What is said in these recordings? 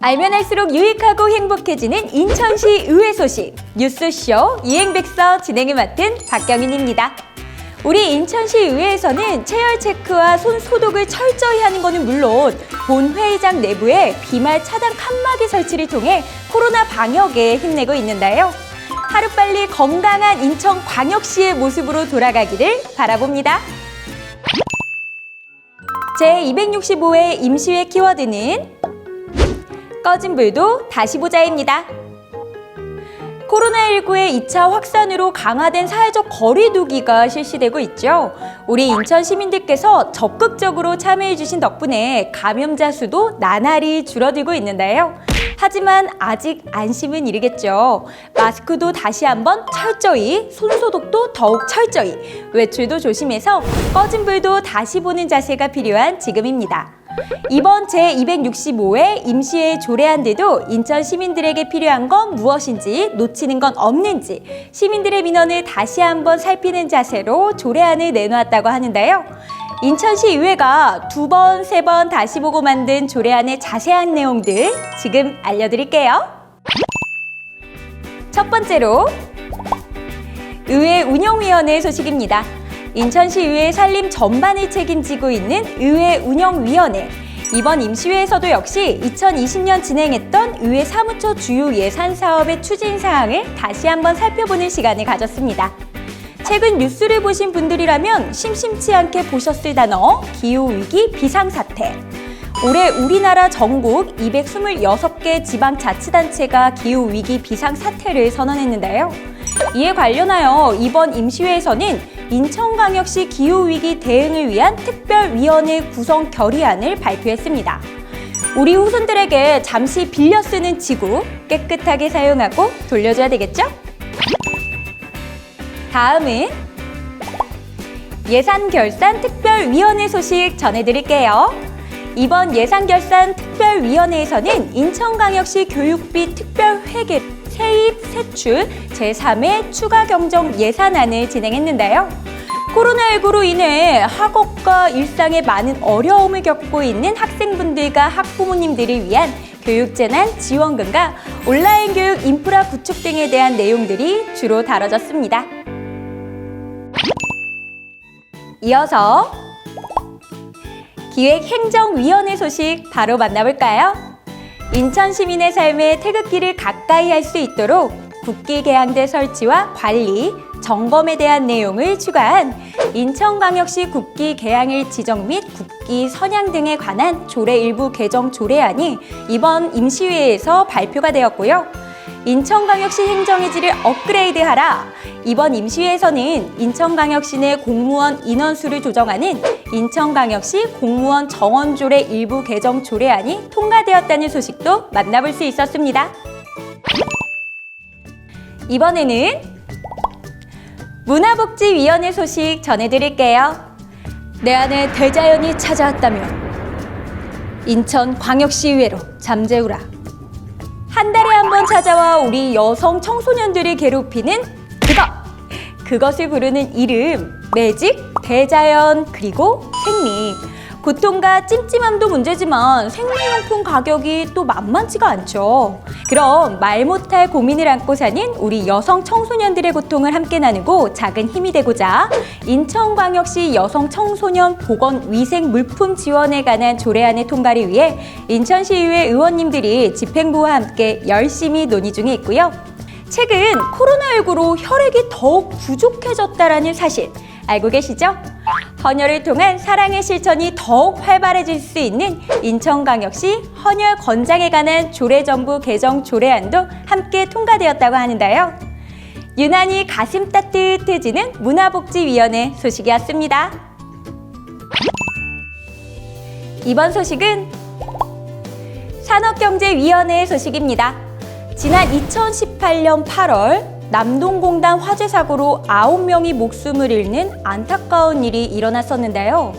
알면 할수록 유익하고 행복해지는 인천시 의회 소식 뉴스쇼 이행백서 진행을 맡은 박경인입니다. 우리 인천시 의회에서는 체열 체크와 손 소독을 철저히 하는 것은 물론 본회의장 내부에 비말 차단 칸막이 설치를 통해 코로나 방역에 힘내고 있는데요. 하루빨리 건강한 인천광역시의 모습으로 돌아가기를 바라봅니다. 제265회 임시회 키워드는 꺼진 불도 다시 보자입니다. 코로나19의 2차 확산으로 강화된 사회적 거리 두기가 실시되고 있죠. 우리 인천 시민들께서 적극적으로 참여해 주신 덕분에 감염자 수도 나날이 줄어들고 있는데요. 하지만 아직 안심은 이르겠죠. 마스크도 다시 한번 철저히, 손소독도 더욱 철저히, 외출도 조심해서 꺼진 불도 다시 보는 자세가 필요한 지금입니다. 이번 제265회 임시회 조례안들도 인천 시민들에게 필요한 건 무엇인지, 놓치는 건 없는지 시민들의 민원을 다시 한번 살피는 자세로 조례안을 내놓았다고 하는데요. 인천시 의회가 2번, 3번 다시 보고 만든 조례안의 자세한 내용들 지금 알려드릴게요. 첫 번째로 의회 운영위원회 소식입니다. 인천시 의회 살림 전반을 책임지고 있는 의회 운영위원회. 이번 임시회에서도 역시 2020년 진행했던 의회 사무처 주요 예산 사업의 추진 사항을 다시 한번 살펴보는 시간을 가졌습니다. 최근 뉴스를 보신 분들이라면 심심치 않게 보셨을 단어 기후위기 비상사태. 올해 우리나라 전국 226개 지방자치단체가 기후위기 비상사태를 선언했는데요. 이에 관련하여 이번 임시회에서는 인천광역시 기후위기 대응을 위한 특별위원회 구성 결의안을 발표했습니다. 우리 후손들에게 잠시 빌려 쓰는 지구 깨끗하게 사용하고 돌려줘야 되겠죠? 다음은 예산결산 특별위원회 소식 전해드릴게요. 이번 예산결산 특별위원회에서는 인천광역시 교육비 특별회계 세입 세출 제3회 추가 경정 예산안을 진행했는데요. 코로나19로 인해 학업과 일상에 많은 어려움을 겪고 있는 학생분들과 학부모님들을 위한 교육재난 지원금과 온라인 교육 인프라 구축 등에 대한 내용들이 주로 다뤄졌습니다. 이어서 기획행정위원회 소식 바로 만나볼까요? 인천 시민의 삶에 태극기를 가까이 할 수 있도록 국기 개양대 설치와 관리, 점검에 대한 내용을 추가한 인천광역시 국기 개양일 지정 및 국기 선양 등에 관한 조례 일부 개정 조례안이 이번 임시회에서 발표가 되었고요. 인천광역시 행정의 질을 업그레이드하라. 이번 임시회에서는 인천광역시 내 공무원 인원수를 조정하는 인천광역시 공무원 정원조례 일부 개정 조례안이 통과되었다는 소식도 만나볼 수 있었습니다. 이번에는 문화복지위원회 소식 전해드릴게요. 내 안에 대자연이 찾아왔다면 인천광역시의회로 잠재우라. 한 달에 한 번 찾아와 우리 여성 청소년들을 괴롭히는 그것을 부르는 이름, 매직, 대자연, 그리고 생리. 고통과 찜찜함도 문제지만 생리용품 가격이 또 만만치가 않죠. 그럼 말 못할 고민을 안고 사는 우리 여성 청소년들의 고통을 함께 나누고 작은 힘이 되고자 인천광역시 여성 청소년 보건위생 물품 지원에 관한 조례안의 통과를 위해 인천시의회 의원님들이 집행부와 함께 열심히 논의 중에 있고요. 최근 코로나19로 혈액이 더욱 부족해졌다라는 사실 알고 계시죠? 헌혈을 통한 사랑의 실천이 더욱 활발해질 수 있는 인천광역시 헌혈 권장에 관한 조례정부 개정 조례안도 함께 통과되었다고 하는데요. 유난히 가슴 따뜻해지는 문화복지위원회 소식이었습니다. 이번 소식은 산업경제위원회 소식입니다. 지난 2018년 8월 남동공단 화재 사고로 9명이 목숨을 잃는 안타까운 일이 일어났었는데요.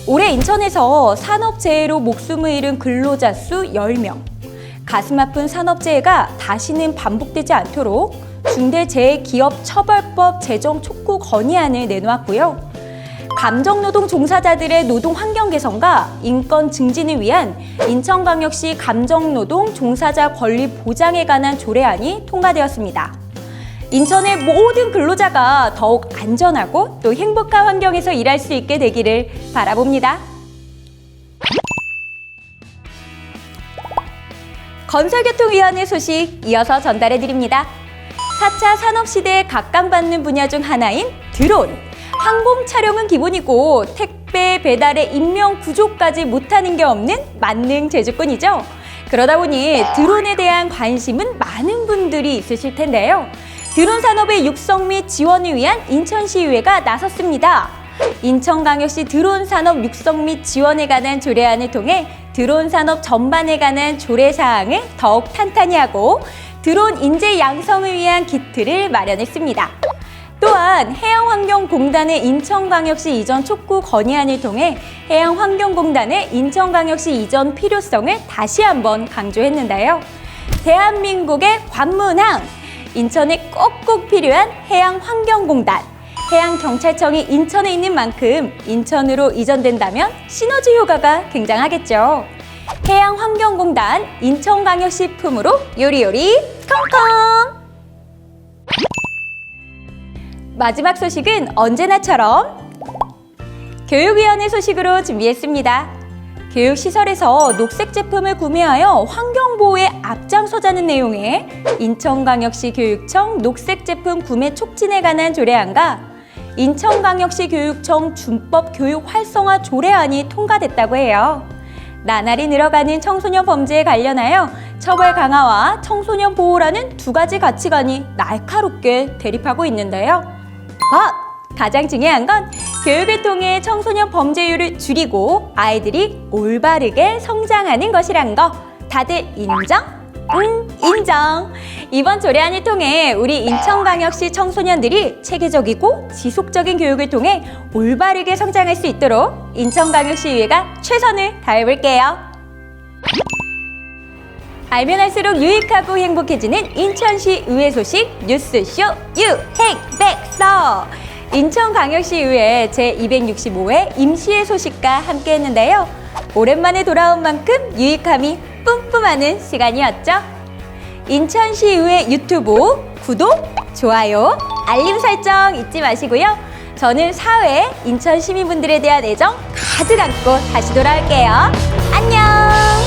올해 인천에서 산업재해로 목숨을 잃은 근로자 수 10명. 가슴 아픈 산업재해가 다시는 반복되지 않도록 중대재해기업처벌법 제정 촉구 건의안을 내놓았고요. 감정노동 종사자들의 노동 환경 개선과 인권 증진을 위한 인천광역시 감정노동 종사자 권리 보장에 관한 조례안이 통과되었습니다. 인천의 모든 근로자가 더욱 안전하고 또 행복한 환경에서 일할 수 있게 되기를 바라봅니다. 건설교통위원회 소식 이어서 전달해 드립니다. 4차 산업시대에 각광받는 분야 중 하나인 드론. 항공 촬영은 기본이고 택배 배달의 인명 구조까지 못하는 게 없는 만능 제주꾼이죠. 그러다 보니 드론에 대한 관심은 많은 분들이 있으실 텐데요. 드론 산업의 육성 및 지원을 위한 인천시의회가 나섰습니다. 인천광역시 드론 산업 육성 및 지원에 관한 조례안을 통해 드론 산업 전반에 관한 조례 사항을 더욱 탄탄히 하고 드론 인재 양성을 위한 기틀을 마련했습니다. 또한 해양환경공단의 인천광역시 이전 촉구 건의안을 통해 해양환경공단의 인천광역시 이전 필요성을 다시 한번 강조했는데요. 대한민국의 관문항, 인천에 꼭꼭 필요한 해양환경공단, 해양경찰청이 인천에 있는 만큼 인천으로 이전된다면 시너지 효과가 굉장하겠죠. 해양환경공단 인천광역시 품으로 요리요리 컴컴! 마지막 소식은 언제나처럼 교육위원회 소식으로 준비했습니다. 교육시설에서 녹색 제품을 구매하여 환경보호에 앞장서자는 내용의 인천광역시 교육청 녹색 제품 구매 촉진에 관한 조례안과 인천광역시 교육청 준법 교육 활성화 조례안이 통과됐다고 해요. 나날이 늘어가는 청소년 범죄에 관련하여 처벌 강화와 청소년 보호라는 두 가지 가치관이 날카롭게 대립하고 있는데요. 가장 중요한 건 교육을 통해 청소년 범죄율을 줄이고 아이들이 올바르게 성장하는 것이란 거 다들 인정? 인정! 이번 조례안을 통해 우리 인천광역시 청소년들이 체계적이고 지속적인 교육을 통해 올바르게 성장할 수 있도록 인천광역시의회가 최선을 다해볼게요. 알면 할수록 유익하고 행복해지는 인천시 의회 소식 뉴스쇼 유행백서. 인천광역시의회 제265회 임시회 소식과 함께했는데요. 오랜만에 돌아온 만큼 유익함이 뿜뿜하는 시간이었죠. 인천시의회 유튜브 구독, 좋아요, 알림 설정 잊지 마시고요. 저는 사회, 인천 시민분들에 대한 애정 가득 안고 다시 돌아올게요. 안녕!